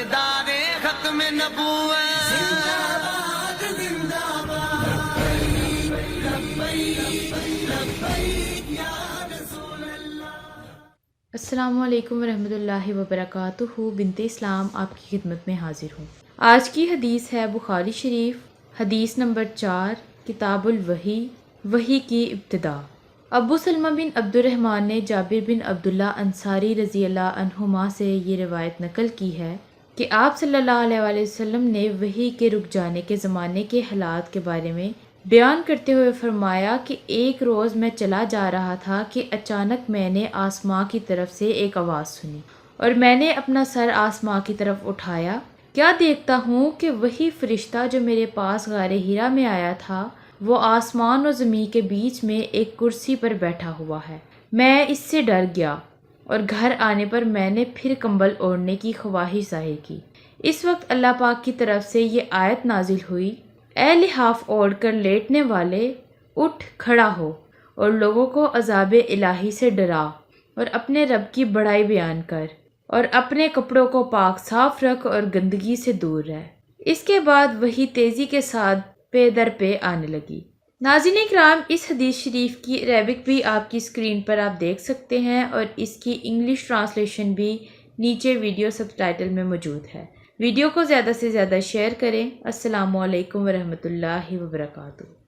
تاجدار ختم نبوت زندہ باد زندہ باد لبیک لبیک یا رسول اللہ۔ السلام علیکم ورحمۃ اللہ وبرکاتہ۔ بنت اسلام آپ کی خدمت میں حاضر ہوں۔ آج کی حدیث ہے بخاری شریف، حدیث نمبر 4، کتاب الوحی، وحی کی ابتدا۔ ابو سلمہ بن عبد الرحمن نے جابر بن عبداللہ انصاری رضی اللہ عنہما سے یہ روایت نقل کی ہے کہ آپ صلی اللہ علیہ وآلہ وسلم نے وحی کے رک جانے کے زمانے کے حالات کے بارے میں بیان کرتے ہوئے فرمایا کہ ایک روز میں چلا جا رہا تھا کہ اچانک میں نے آسماں کی طرف سے ایک آواز سنی اور میں نے اپنا سر آسماں کی طرف اٹھایا، کیا دیکھتا ہوں کہ وہی فرشتہ جو میرے پاس غار حرا میں آیا تھا وہ آسمان و زمین کے بیچ میں ایک کرسی پر بیٹھا ہوا ہے۔ میں اس سے ڈر گیا اور گھر آنے پر میں نے پھر کمبل اوڑھنے کی خواہش ظاہر کی۔ اس وقت اللہ پاک کی طرف سے یہ آیت نازل ہوئی، اے لحاف اوڑھ کر لیٹنے والے، اٹھ کھڑا ہو اور لوگوں کو عذاب الہی سے ڈرا اور اپنے رب کی بڑائی بیان کر اور اپنے کپڑوں کو پاک صاف رکھ اور گندگی سے دور رہ۔ اس کے بعد وہی تیزی کے ساتھ پے در پے آنے لگی۔ ناظرین کرام، اس حدیث شریف کی عربک بھی آپ کی اسکرین پر آپ دیکھ سکتے ہیں اور اس کی انگلش ٹرانسلیشن بھی نیچے ویڈیو سب ٹائٹل میں موجود ہے۔ ویڈیو کو زیادہ سے زیادہ شیئر کریں۔ السلام علیکم ورحمۃ اللہ وبرکاتہ۔